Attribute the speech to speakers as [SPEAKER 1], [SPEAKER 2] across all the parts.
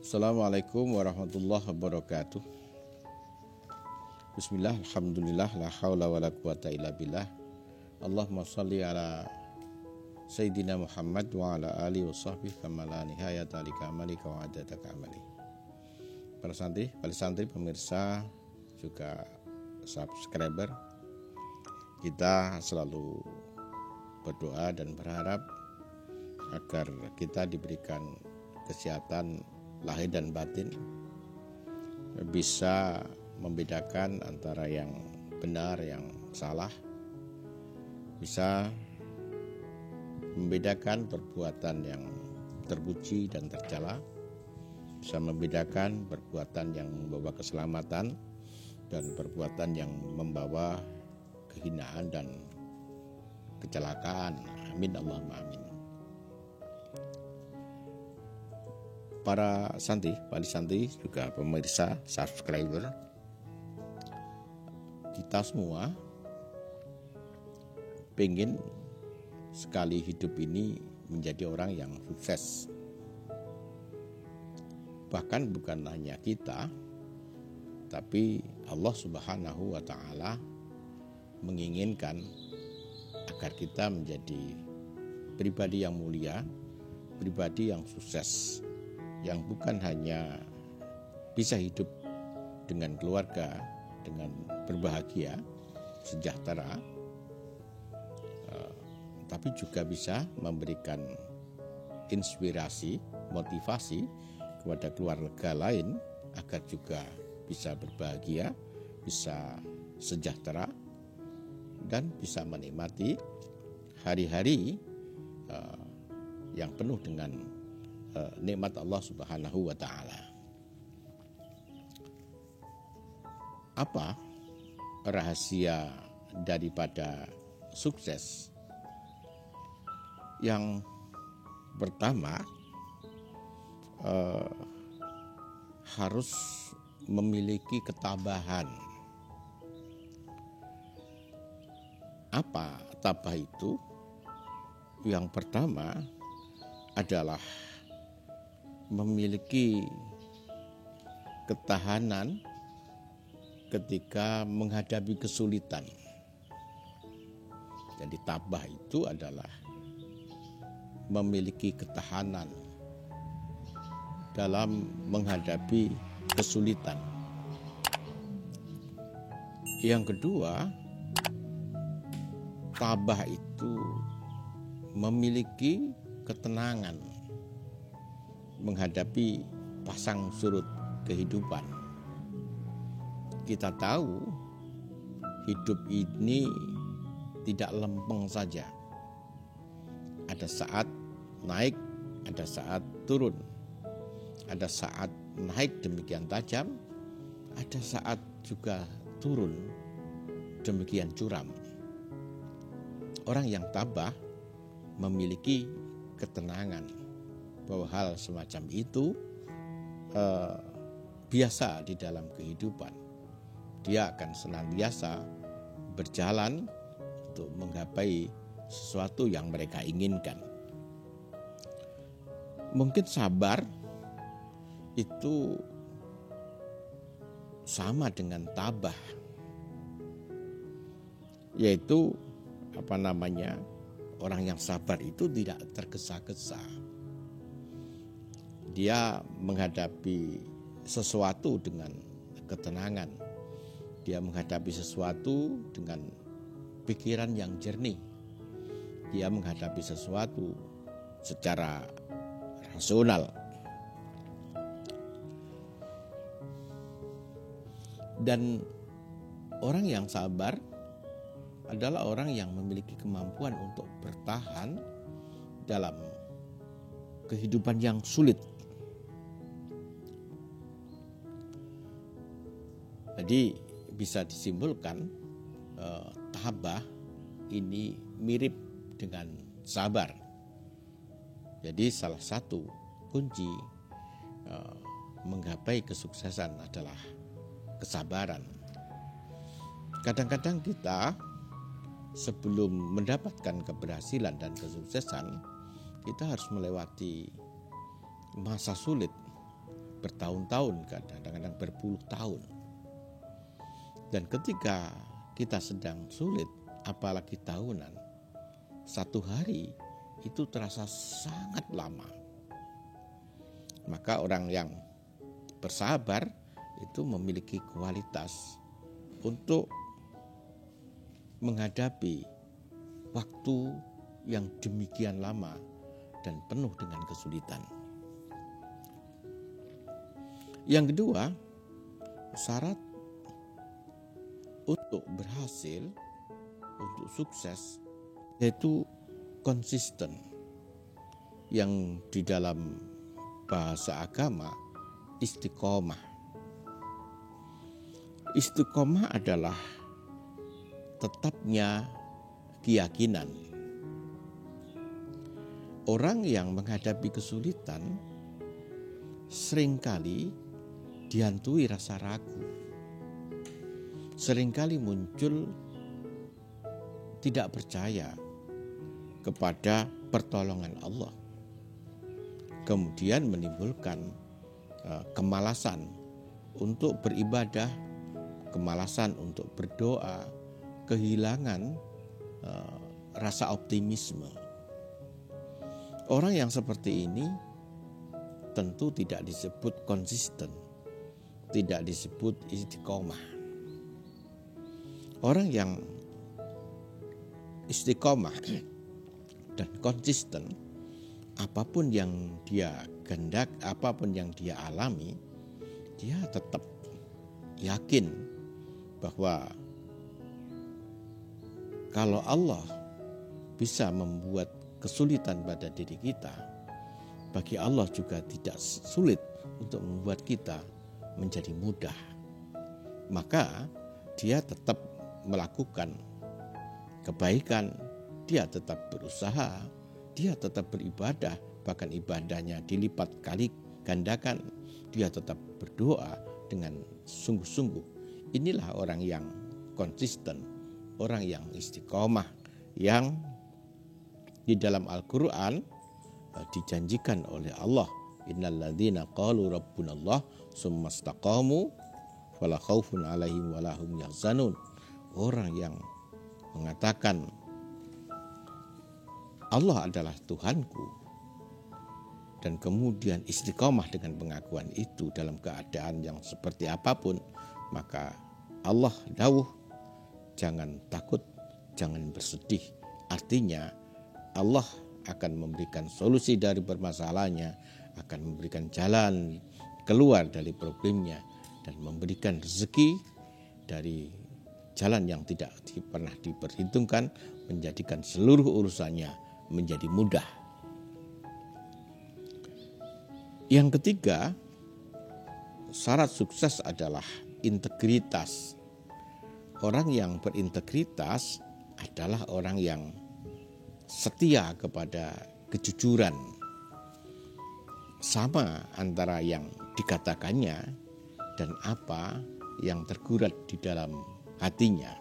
[SPEAKER 1] Assalamualaikum warahmatullahi wabarakatuh. Bismillah, alhamdulillah, la haula wa la quwata illa billah. Allahumma salli ala Sayyidina Muhammad wa ala alihi wa sahbihi kama la nihayata li kamalika wa adada kamali. Para santri, pemirsa, juga subscriber, kita selalu berdoa dan berharap agar kita diberikan kesehatan lahir dan batin, bisa membedakan antara yang benar, yang salah, bisa membedakan perbuatan yang terpuji dan tercela, bisa membedakan perbuatan yang membawa keselamatan dan perbuatan yang membawa kehinaan dan kecelakaan. Amin Allahumma amin. Para santri juga pemirsa, subscriber, kita semua pengen sekali hidup ini menjadi orang yang sukses. Bahkan bukan hanya kita, tapi Allah Subhanahu wa Ta'ala menginginkan agar kita menjadi pribadi yang mulia, pribadi yang sukses, yang bukan hanya bisa hidup dengan keluarga, dengan berbahagia, sejahtera, tapi juga bisa memberikan inspirasi, motivasi kepada keluarga lain agar juga bisa berbahagia, bisa sejahtera, dan bisa menikmati hari-hari yang penuh dengan nikmat Allah Subhanahu wa Ta'ala. Apa rahasia daripada sukses? Yang pertama, harus memiliki ketabahan. Apa tabah itu? Yang pertama adalah memiliki ketahanan ketika menghadapi kesulitan. Jadi tabah itu adalah memiliki ketahanan dalam menghadapi kesulitan. Yang kedua, tabah itu memiliki ketenangan menghadapi pasang surut kehidupan. Kita tahu hidup ini tidak lempeng saja. Ada saat naik, ada saat turun. Ada saat naik demikian tajam, ada saat juga turun demikian curam. Orang yang tabah memiliki ketenangan bahwa hal semacam itu biasa di dalam kehidupan. Dia akan senantiasa berjalan untuk menggapai sesuatu yang mereka inginkan. Mungkin sabar itu sama dengan tabah, yaitu orang yang sabar itu tidak tergesa-gesa. Dia menghadapi sesuatu dengan ketenangan. Dia menghadapi sesuatu dengan pikiran yang jernih. Dia menghadapi sesuatu secara rasional. Dan orang yang sabar adalah orang yang memiliki kemampuan untuk bertahan dalam kehidupan yang sulit. Jadi bisa disimpulkan tabah ini mirip dengan sabar. Jadi salah satu kunci menggapai kesuksesan adalah kesabaran. Kadang-kadang kita sebelum mendapatkan keberhasilan dan kesuksesan, kita harus melewati masa sulit, bertahun-tahun, kadang-kadang berpuluh tahun. Dan ketika kita sedang sulit, apalagi tahunan, satu hari itu terasa sangat lama. Maka orang yang bersabar itu memiliki kualitas untuk menghadapi waktu yang demikian lama dan penuh dengan kesulitan. Yang kedua, syarat untuk berhasil, untuk sukses, yaitu konsisten, yang di dalam bahasa agama istiqomah. Istiqomah adalah tetapnya keyakinan. Orang yang menghadapi kesulitan seringkali dihantui rasa ragu. Seringkali muncul tidak percaya kepada pertolongan Allah. Kemudian menimbulkan kemalasan untuk beribadah, kemalasan untuk berdoa, kehilangan rasa optimisme. Orang yang seperti ini tentu tidak disebut konsisten, tidak disebut istiqomah. Orang yang istiqomah dan konsisten, apapun yang dia kehendak, apapun yang dia alami, dia tetap yakin bahwa kalau Allah bisa membuat kesulitan pada diri kita, bagi Allah juga tidak sulit untuk membuat kita menjadi mudah. Maka dia tetap melakukan kebaikan, dia tetap berusaha, dia tetap beribadah, bahkan ibadahnya dilipat kali gandakan, dia tetap berdoa dengan sungguh-sungguh. Inilah orang yang konsisten, orang yang istiqomah, yang di dalam Al-Quran dijanjikan oleh Allah, innal ladzina qalu rabbunallah tsumma istaqamu fala khaufun 'alaihim wa lahum yahzanun. Orang yang mengatakan Allah adalah Tuhanku dan kemudian istiqomah dengan pengakuan itu dalam keadaan yang seperti apapun, maka Allah dawuh, jangan takut, jangan bersedih. Artinya Allah akan memberikan solusi dari permasalahannya, akan memberikan jalan keluar dari problemnya, dan memberikan rezeki dari jalan yang tidak pernah diperhitungkan, menjadikan seluruh urusannya menjadi mudah. Yang ketiga, syarat sukses adalah integritas. Orang yang berintegritas adalah orang yang setia kepada kejujuran. Sama antara yang dikatakannya dan apa yang tergurat di dalam hatinya.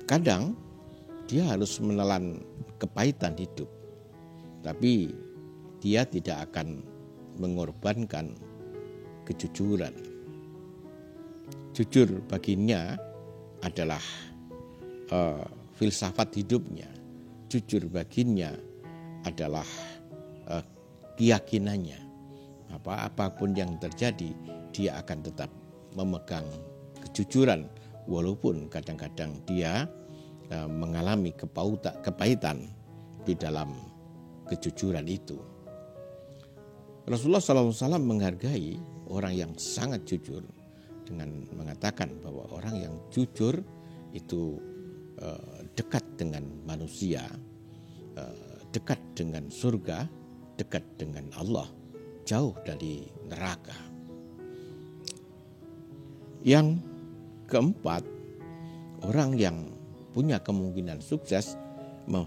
[SPEAKER 1] Kadang dia harus menelan kepahitan hidup, tapi dia tidak akan mengorbankan kejujuran. Jujur baginya adalah filsafat hidupnya. Jujur baginya adalah keyakinannya. Apapun yang terjadi, dia akan tetap memegang kejujuran, walaupun kadang-kadang dia mengalami kepahitan di dalam kejujuran itu. Rasulullah SAW menghargai orang yang sangat jujur dengan mengatakan bahwa orang yang jujur itu dekat dengan manusia, dekat dengan surga, dekat dengan Allah, jauh dari neraka. Yang keempat, orang yang punya kemungkinan sukses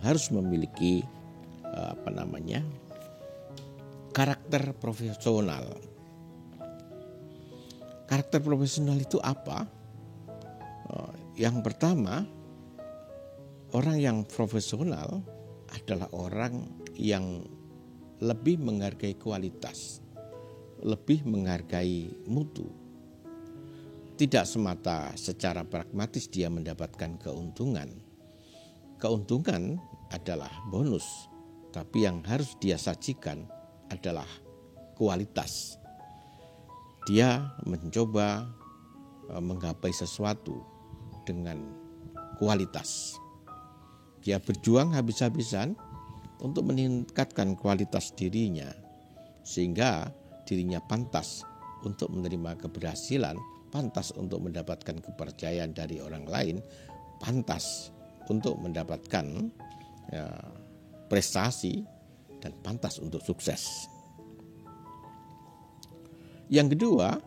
[SPEAKER 1] harus memiliki karakter profesional. Karakter profesional itu apa? Yang pertama, orang yang profesional adalah orang yang lebih menghargai kualitas lebih menghargai mutu. Tidak semata secara pragmatis dia mendapatkan keuntungan. Keuntungan adalah bonus, tapi yang harus dia sajikan adalah kualitas. Dia mencoba menggapai sesuatu dengan kualitas. Dia berjuang habis-habisan untuk meningkatkan kualitas dirinya, sehingga dirinya pantas untuk menerima keberhasilan, pantas untuk mendapatkan kepercayaan dari orang lain, pantas untuk mendapatkan prestasi, dan pantas untuk sukses. Yang kedua,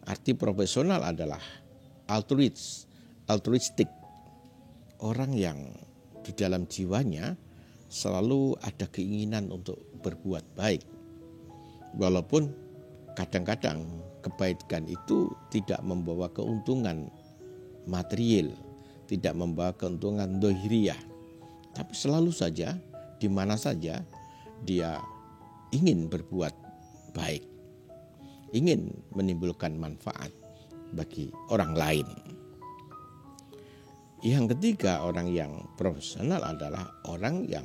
[SPEAKER 1] arti profesional adalah altruistik. Orang yang di dalam jiwanya selalu ada keinginan untuk berbuat baik. Walaupun kadang-kadang kebaikan itu tidak membawa keuntungan material, tidak membawa keuntungan dohiriyah, tapi selalu saja, di mana saja dia ingin berbuat baik, ingin menimbulkan manfaat bagi orang lain. Yang ketiga, orang yang profesional adalah orang yang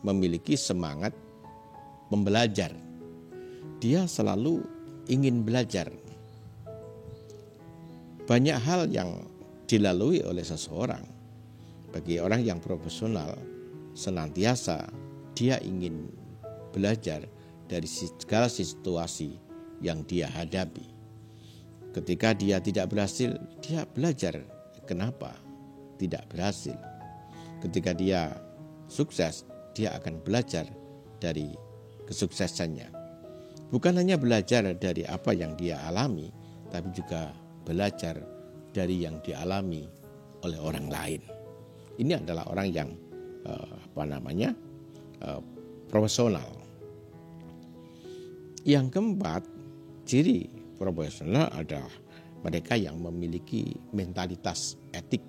[SPEAKER 1] memiliki semangat membelajar. Dia selalu ingin belajar. Banyak hal yang dilalui oleh seseorang. Bagi orang yang profesional, senantiasa dia ingin belajar dari segala situasi yang dia hadapi. Ketika dia tidak berhasil, dia belajar kenapa tidak berhasil. Ketika dia sukses, dia akan belajar dari kesuksesannya. Bukan hanya belajar dari apa yang dia alami, tapi juga belajar dari yang dialami oleh orang lain. Ini adalah orang yang profesional. Yang keempat, ciri profesional adalah mereka yang memiliki mentalitas etik,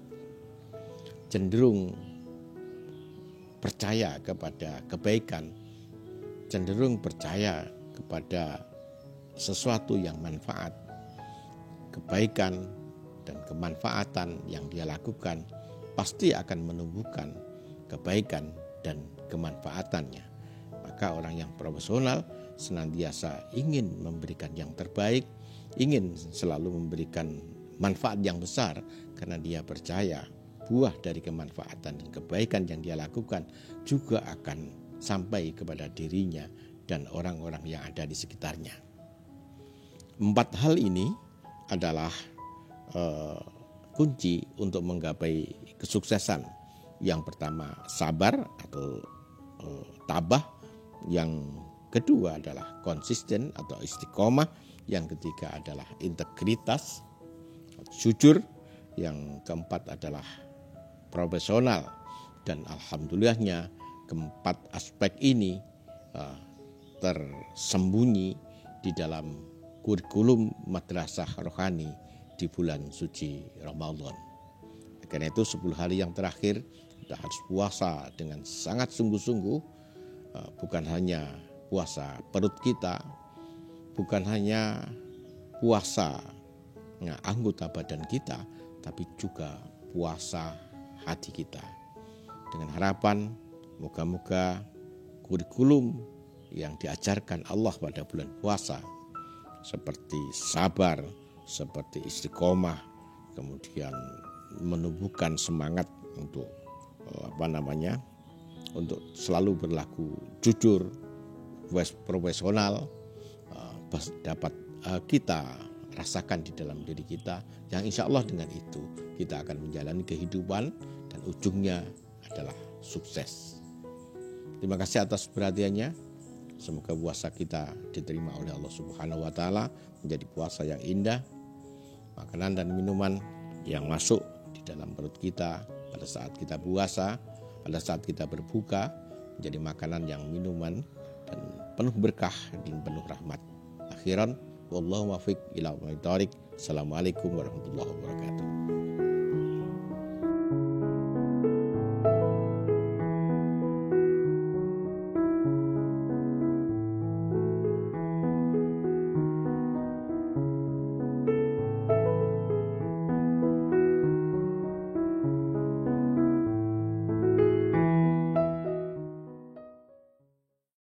[SPEAKER 1] cenderung percaya kepada kebaikan, cenderung percaya kepada sesuatu yang manfaat. Kebaikan dan kemanfaatan yang dia lakukan pasti akan menumbuhkan kebaikan dan kemanfaatannya. Maka orang yang profesional senantiasa ingin memberikan yang terbaik, ingin selalu memberikan manfaat yang besar, karena dia percaya buah dari kemanfaatan dan kebaikan yang dia lakukan juga akan sampai kepada dirinya dan orang-orang yang ada di sekitarnya. 4 hal ini adalah kunci untuk menggapai kesuksesan. Yang pertama sabar atau tabah, yang kedua adalah konsisten atau istiqomah, yang ketiga adalah integritas, jujur, yang keempat adalah profesional. Dan alhamdulillahnya keempat aspek ini tersembunyi di dalam kurikulum madrasah rohani di bulan suci Ramadan. Karena itu 10 hari yang terakhir kita harus puasa dengan sangat sungguh-sungguh, bukan hanya puasa perut kita, bukan hanya puasa anggota badan kita, tapi juga puasa hati kita. Dengan harapan moga-moga kurikulum yang diajarkan Allah pada bulan puasa seperti sabar, seperti istiqomah, kemudian menumbuhkan semangat untuk untuk selalu berlaku jujur, profesional, dapat kita rasakan di dalam diri kita, yang insya Allah dengan itu kita akan menjalani kehidupan dan ujungnya adalah sukses. Terima kasih atas perhatiannya. Semoga puasa kita diterima oleh Allah Subhanahu wa Ta'ala, menjadi puasa yang indah. Makanan dan minuman yang masuk di dalam perut kita pada saat kita puasa, pada saat kita berbuka, menjadi makanan yang minuman dan penuh berkah dan penuh rahmat. Akhiran, wallahu muwaffiq ila aqwamit thoriq. Assalamualaikum warahmatullahi wabarakatuh.